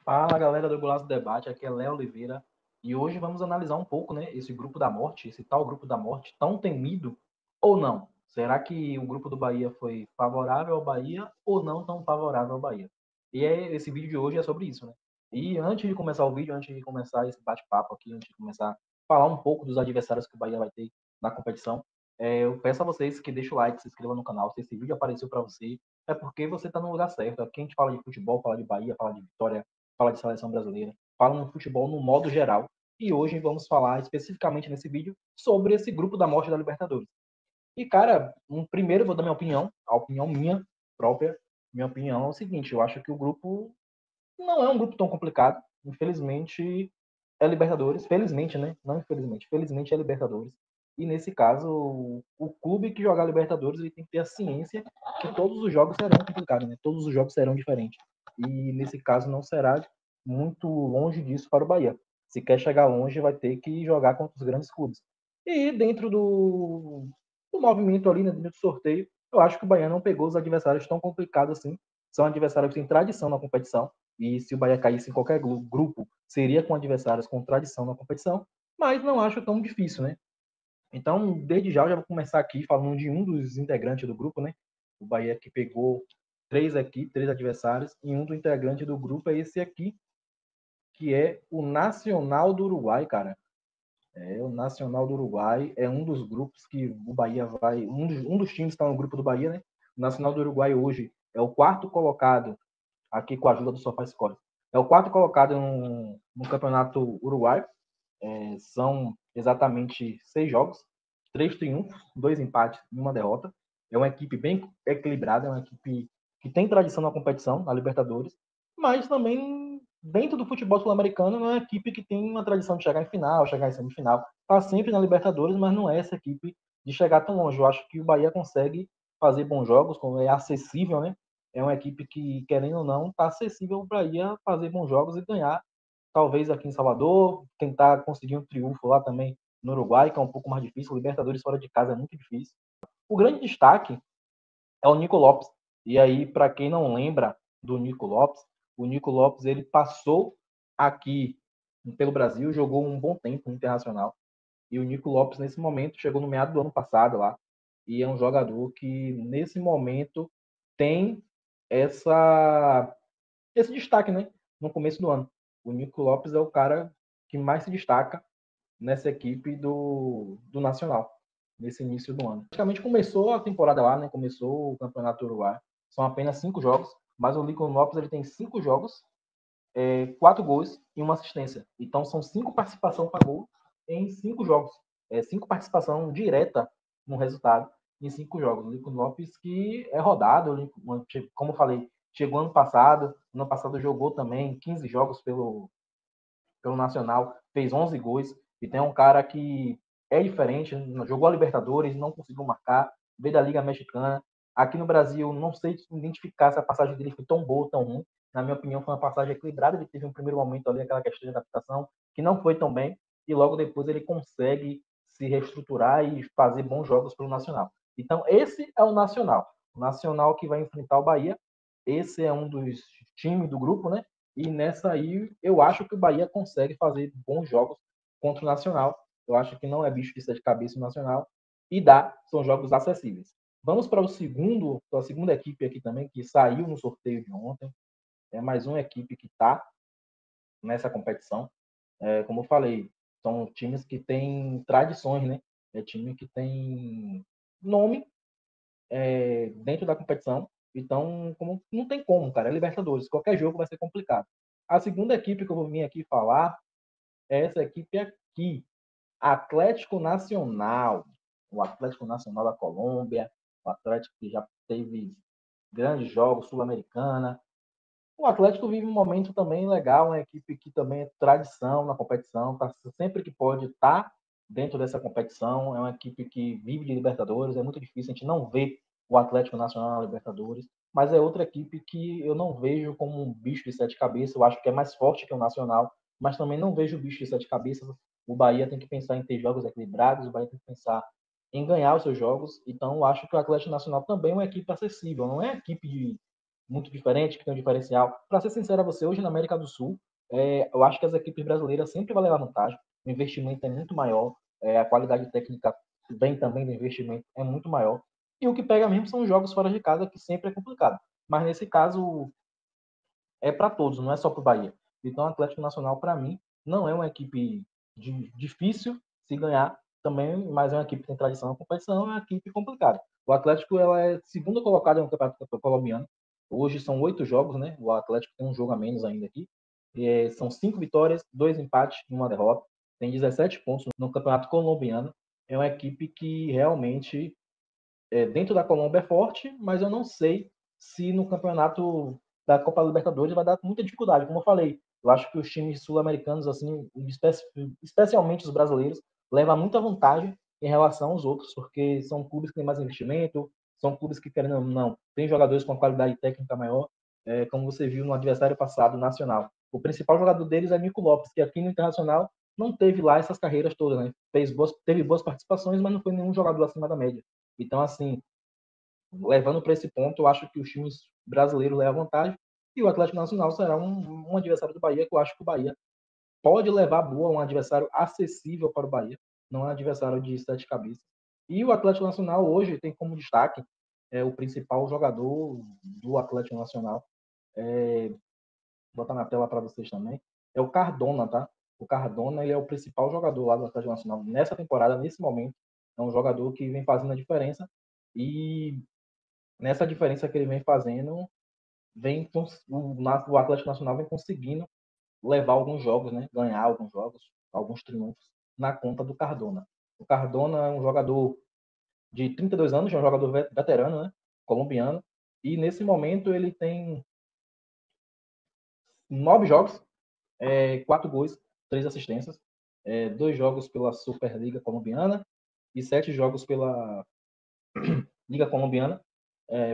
Fala galera do Golaço Debate, aqui é Léo Oliveira e hoje vamos analisar um pouco, né, esse grupo da morte, esse tal grupo da morte tão temido ou não. Será que o grupo do Bahia foi favorável ao Bahia ou não tão favorável ao Bahia? Esse vídeo de hoje é sobre isso, né? E antes de começar o vídeo, antes de começar esse bate-papo aqui, antes de começar a falar um pouco dos adversários que o Bahia vai ter na competição, eu peço a vocês que deixem o like, se inscrevam no canal. Se esse vídeo apareceu para você, é porque você está no lugar certo. Aqui a gente fala de futebol, fala de Bahia, fala de Vitória, fala de seleção brasileira, fala no futebol no modo geral. E hoje vamos falar especificamente nesse vídeo sobre esse grupo da morte da Libertadores. E, cara, primeiro eu vou dar minha opinião, a opinião minha própria. Minha opinião é o seguinte: eu acho que o grupo não é um grupo tão complicado. Infelizmente, é Libertadores. Felizmente, né? Não infelizmente. Felizmente é Libertadores. E nesse caso, o clube que jogar Libertadores ele tem que ter a ciência que todos os jogos serão complicados, né? Todos os jogos serão diferentes. E nesse caso não será muito longe disso para o Bahia. Se quer chegar longe, vai ter que jogar contra os grandes clubes. E dentro do movimento ali, né, dentro do sorteio, eu acho que o Bahia não pegou os adversários tão complicados assim. São adversários que têm tradição na competição. E se o Bahia caísse em qualquer grupo, seria com adversários com tradição na competição. Mas não acho tão difícil, né? Então, desde já, eu já vou começar aqui falando de um dos integrantes do grupo, né? O Bahia que pegou três adversários, e um do integrante do grupo é esse aqui, que é o Nacional do Uruguai, cara. O Nacional do Uruguai é um dos grupos que o Bahia vai. Um dos times que está no grupo do Bahia, né? O Nacional do Uruguai hoje é o quarto colocado, aqui com a ajuda do SofaScore. É o quarto colocado no campeonato uruguaio. São exatamente 6 jogos, 3 triunfos, 2 empates e uma derrota. É uma equipe bem equilibrada, é uma equipe que tem tradição na competição, na Libertadores, mas também dentro do futebol sul-americano não é uma equipe que tem uma tradição de chegar em final, chegar em semifinal. Está sempre na Libertadores, mas não é essa equipe de chegar tão longe. Eu acho que o Bahia consegue fazer bons jogos, é acessível, né? É uma equipe que, querendo ou não, está acessível para o Bahia fazer bons jogos e ganhar talvez aqui em Salvador, tentar conseguir um triunfo lá também no Uruguai, que é um pouco mais difícil. Libertadores fora de casa é muito difícil. O grande destaque é o Nico Lopes. E aí, para quem não lembra do Nico Lopes, o Nico Lopes ele passou aqui pelo Brasil, jogou um bom tempo no Internacional. E o Nico Lopes, nesse momento, chegou no meado do ano passado lá. E é um jogador que, nesse momento, tem essa esse destaque, né? No começo do ano. O Nico Lopes é o cara que mais se destaca nessa equipe do Nacional, nesse início do ano. Praticamente começou a temporada lá, né? Começou o Campeonato Uruguai. São apenas 5 jogos, mas o Nico Lopes ele tem 5 jogos, 4 gols e uma assistência. Então são 5 participações para gol em 5 jogos. 5 participação direta no resultado em 5 jogos. O Nico Lopes que é rodado, como eu falei, chegou ano passado jogou também 15 jogos pelo Nacional, fez 11 gols, e tem um cara que é diferente, jogou a Libertadores, não conseguiu marcar, veio da Liga Mexicana. Aqui no Brasil, não sei identificar se a passagem dele foi tão boa ou tão ruim. Na minha opinião, foi uma passagem equilibrada. Ele teve um primeiro momento ali, aquela questão de adaptação, que não foi tão bem, e logo depois ele consegue se reestruturar e fazer bons jogos pelo Nacional. Então, esse é o Nacional. O Nacional que vai enfrentar o Bahia. Esse é um dos times do grupo, né? E nessa aí, eu acho que o Bahia consegue fazer bons jogos contra o Nacional. Eu acho que não é bicho de sete cabeças o Nacional. E são jogos acessíveis. Vamos para a segunda equipe aqui também, que saiu no sorteio de ontem. É mais uma equipe que está nessa competição. Como eu falei, são times que têm tradições, né? É time que tem nome dentro da competição. Então, não tem como, cara. É Libertadores. Qualquer jogo vai ser complicado. A segunda equipe que eu vou vir aqui falar é essa equipe aqui. Atlético Nacional. O Atlético Nacional da Colômbia. O Atlético que já teve grandes jogos, Sul-Americana. O Atlético vive um momento também legal, uma equipe que também é tradição na competição, tá, sempre que pode estar dentro dessa competição. É uma equipe que vive de Libertadores, é muito difícil a gente não ver o Atlético Nacional na Libertadores, mas é outra equipe que eu não vejo como um bicho de sete cabeças. Eu acho que é mais forte que o Nacional, mas também não vejo o bicho de sete cabeças. O Bahia tem que pensar em ter jogos equilibrados, o Bahia tem que pensar em ganhar os seus jogos. Então, eu acho que o Atlético Nacional também é uma equipe acessível, não é equipe muito diferente, que tem um diferencial. Para ser sincero a você, hoje na América do Sul, eu acho que as equipes brasileiras sempre vão levar vantagem. O investimento é muito maior, a qualidade técnica vem também do investimento é muito maior. E o que pega mesmo são os jogos fora de casa, que sempre é complicado. Mas nesse caso, é para todos, não é só para o Bahia. Então, o Atlético Nacional, para mim, não é uma equipe difícil se ganhar também, mas é uma equipe que tem tradição na competição, é uma equipe complicada. O Atlético ela é segunda colocada no Campeonato Colombiano. Hoje são 8 jogos, né? O Atlético tem um jogo a menos ainda aqui. São 5 vitórias, 2 empates e 1 derrota. Tem 17 pontos no Campeonato Colombiano. É uma equipe que realmente, dentro da Colômbia, é forte, mas eu não sei se no campeonato da Copa Libertadores vai dar muita dificuldade. Como eu falei, eu acho que os times sul-americanos, assim, especialmente os brasileiros, levam muita vantagem em relação aos outros, porque são clubes que têm mais investimento, são clubes que, querendo ou não, têm jogadores com qualidade técnica maior, como você viu no adversário passado, Nacional. O principal jogador deles é Nico Lopes, que aqui no Internacional não teve lá essas carreiras todas, né? Teve boas participações, mas não foi nenhum jogador acima da média. Então, assim, levando para esse ponto, eu acho que os times brasileiros levam vantagem e o Atlético Nacional será um adversário do Bahia, que eu acho que o Bahia pode levar boa, um adversário acessível para o Bahia, não é um adversário de 7 cabeças. E o Atlético Nacional hoje tem como destaque o principal jogador do Atlético Nacional, vou botar na tela para vocês também, é o Cardona, tá? O Cardona ele é o principal jogador lá do Atlético Nacional nessa temporada, nesse momento. É um jogador que vem fazendo a diferença e nessa diferença que ele vem fazendo, o Atlético Nacional vem conseguindo levar alguns jogos, né? Ganhar alguns jogos, alguns triunfos na conta do Cardona. O Cardona é um jogador de 32 anos, é um jogador veterano, né? Colombiano, e nesse momento ele tem 9 jogos, 4 gols, 3 assistências, 2 jogos pela Superliga Colombiana e 7 jogos pela Liga Colombiana,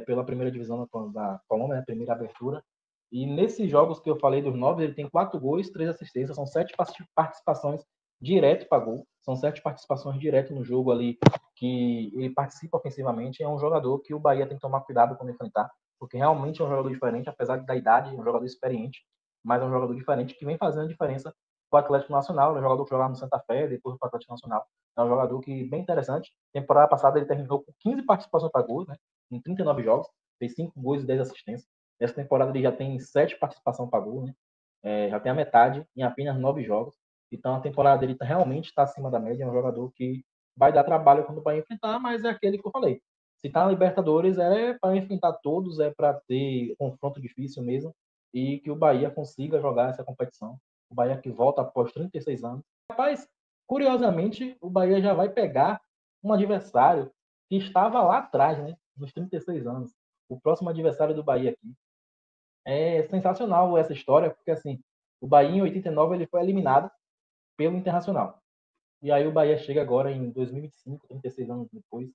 pela primeira divisão da Colômbia, né, primeira abertura. E nesses jogos que eu falei dos 9, ele tem 4 gols, 3 assistências, são 7 participações direto para gol, são 7 participações direto no jogo ali que ele participa ofensivamente. É um jogador que o Bahia tem que tomar cuidado quando enfrentar, porque realmente é um jogador diferente, apesar da idade, é um jogador experiente, mas é um jogador diferente que vem fazendo a diferença para o Atlético Nacional, é um jogador que jogava no Santa Fé, depois para o Atlético Nacional. É um jogador que bem interessante. Temporada passada ele terminou com 15 participações para gols, né? Em 39 jogos, fez 5 gols e 10 assistências. Essa temporada ele já tem 7 participações para gol, né? Já tem a metade em apenas 9 jogos. Então a temporada dele realmente está acima da média. É um jogador que vai dar trabalho quando vai enfrentar, mas é aquele que eu falei. Se está na Libertadores é para enfrentar todos, é para ter confronto difícil mesmo e que o Bahia consiga jogar essa competição. O Bahia que volta após 36 anos. Rapaz, curiosamente, o Bahia já vai pegar um adversário que estava lá atrás, né? Nos 36 anos. O próximo adversário do Bahia aqui. É sensacional essa história, porque assim, o Bahia em 89 ele foi eliminado pelo Internacional. E aí o Bahia chega agora em 2025, 36 anos depois,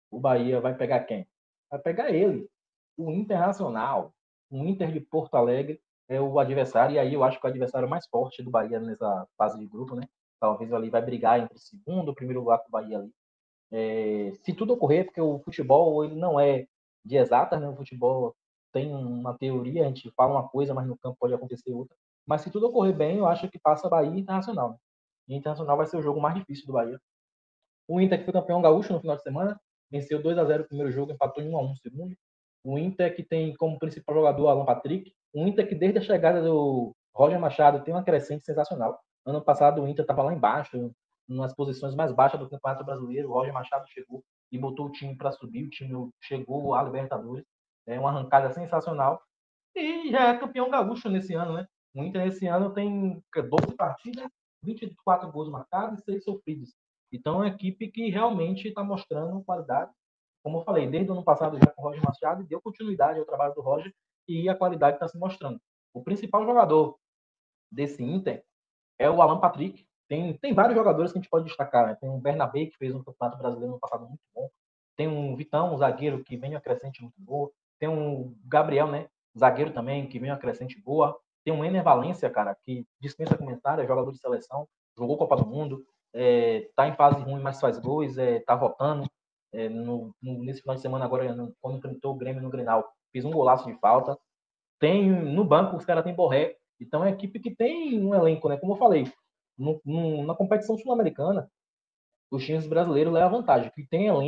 o Bahia vai pegar quem? Vai pegar ele, o Internacional. O Inter de Porto Alegre é o adversário, e aí eu acho que o adversário mais forte do Bahia nessa fase de grupo, né? Talvez ali vai brigar entre o segundo e o primeiro lugar com o Bahia ali. Se tudo ocorrer, porque o futebol ele não é de exatas, né? O futebol tem uma teoria, a gente fala uma coisa, mas no campo pode acontecer outra. Mas se tudo ocorrer bem, eu acho que passa Bahia e Internacional. Né? E Internacional vai ser o jogo mais difícil do Bahia. O Inter que foi campeão gaúcho no final de semana, venceu 2-0 o primeiro jogo, empatou em 1-1 o segundo. O Inter que tem como principal jogador Alan Patrick. O Inter que desde a chegada do Roger Machado tem uma crescente sensacional. Ano passado o Inter estava lá embaixo, nas posições mais baixas do Campeonato Brasileiro. O Roger Machado chegou e botou o time para subir. O time chegou à Libertadores. É uma arrancada sensacional. E já é campeão gaúcho nesse ano, né? O Inter nesse ano tem 12 partidas, 24 gols marcados e 6 sofridos. Então, é uma equipe que realmente está mostrando qualidade. Como eu falei, desde o ano passado já com o Roger Machado, deu continuidade ao trabalho do Roger e a qualidade está se mostrando. O principal jogador desse Inter é o Alan Patrick. Tem vários jogadores que a gente pode destacar. Né? Tem o Bernabé, que fez um campeonato brasileiro no passado muito bom. Tem um Vitão, um zagueiro, que vem uma crescente muito boa. Tem um Gabriel, né? Zagueiro também, que vem uma crescente boa. Tem um Ener Valência, cara, que dispensa comentário, é jogador de seleção, jogou Copa do Mundo, tá em fase ruim, mas faz gols, tá rotando. Nesse final de semana agora, quando enfrentou o Grêmio no Grenal, fez um golaço de falta. Tem no banco, os caras têm Borré. Então é uma equipe que tem um elenco, né? Como eu falei, na competição sul-americana, os times brasileiros levam vantagem, que tem um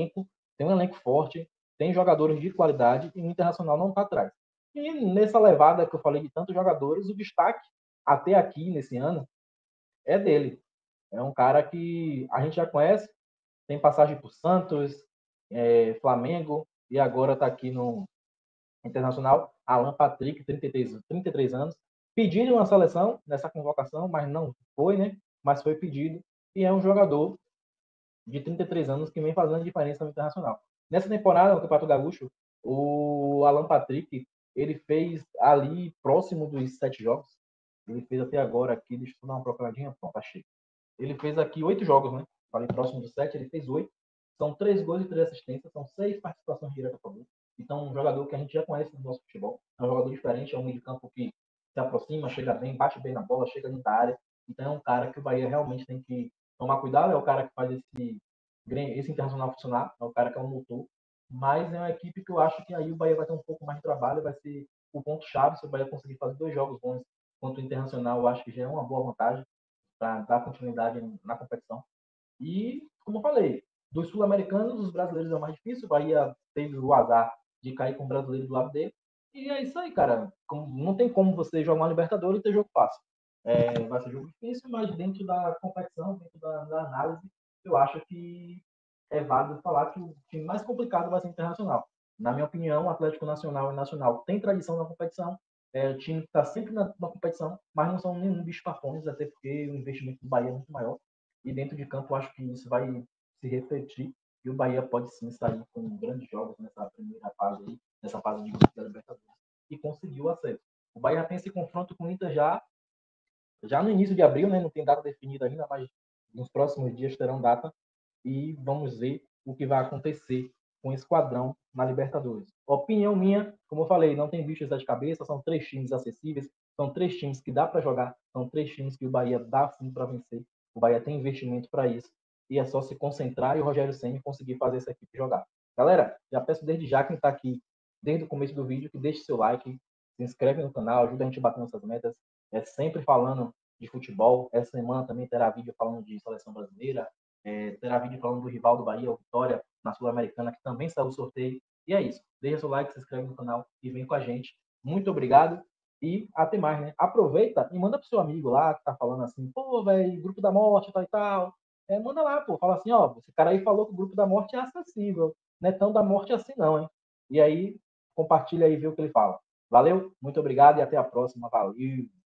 elenco forte, tem jogadores de qualidade e o Internacional não está atrás. E nessa levada que eu falei de tantos jogadores, o destaque até aqui nesse ano é dele. É um cara que a gente já conhece, tem passagem por Santos, Flamengo e agora está aqui no Internacional. Alan Patrick, 33 anos. Pediram uma seleção nessa convocação, mas não foi, né? Mas foi pedido. E é um jogador de 33 anos que vem fazendo diferença no Internacional. Nessa temporada, no Campeonato Gaúcho, o Alan Patrick, ele fez ali próximo dos 7 jogos. Ele fez até agora aqui, deixa eu dar uma procuradinha, pronto, achei. Ele fez aqui 8 jogos, né? Falei próximo dos 7, ele fez 8. São 3 gols e 3 assistências, são 6 participações diretas para gol. Então, um jogador que a gente já conhece no nosso futebol. É um jogador diferente, é um meio de campo que se aproxima, chega bem, bate bem na bola, chega dentro da área. Então, é um cara que o Bahia realmente tem que tomar cuidado. É o cara que faz esse Internacional funcionar, é o cara que é um motor. Mas é uma equipe que eu acho que aí o Bahia vai ter um pouco mais de trabalho, vai ser o ponto-chave. Se o Bahia conseguir fazer 2 jogos bons contra o Internacional, eu acho que já é uma boa vantagem para dar continuidade na competição. E, como eu falei, dos sul-americanos, os brasileiros é o mais difícil. O Bahia teve o azar de cair com o brasileiro do lado dele. E é isso aí, cara. Não tem como você jogar uma Libertadores e ter jogo fácil. Vai ser jogo difícil, mas dentro da competição, dentro da análise, eu acho que é válido falar que o time mais complicado vai ser o Internacional. Na minha opinião, o Atlético Nacional e Nacional tem tradição na competição, o time está sempre na competição, mas não são nenhum bicho papões, até porque o investimento do Bahia é muito maior. E dentro de campo, eu acho que isso vai se refletir e o Bahia pode sim sair com grandes jogos nessa primeira fase aí, nessa fase de grupo da Libertadores. E conseguiu o acesso. O Bahia tem esse confronto com o Inter já no início de abril, né? Não tem data definida ainda, mas nos próximos dias terão data e vamos ver o que vai acontecer com esse quadrão na Libertadores. Opinião minha, como eu falei, não tem bichos de cabeça, são 3 times acessíveis, são 3 times que dá para jogar, são 3 times que o Bahia dá sim para vencer. O Bahia tem investimento para isso e é só se concentrar e o Rogério Ceni conseguir fazer essa equipe jogar. Galera, já peço desde já quem está aqui desde o começo do vídeo que deixe seu like, se inscreve no canal, ajuda a gente a bater nossas metas. É sempre falando de futebol. Essa semana também terá vídeo falando de seleção brasileira, terá vídeo falando do rival do Bahia, o Vitória, na Sul-Americana, que também saiu o sorteio. E é isso. Deixa seu like, se inscreve no canal e vem com a gente. Muito obrigado e até mais, né? Aproveita e manda pro seu amigo lá que tá falando assim, pô, velho, grupo da morte, tal e tal. Manda lá, pô. Fala assim, ó, esse cara aí falou que o grupo da morte é acessível. Não é tão da morte assim, não, hein? E aí, compartilha aí e vê o que ele fala. Valeu, muito obrigado e até a próxima. Valeu!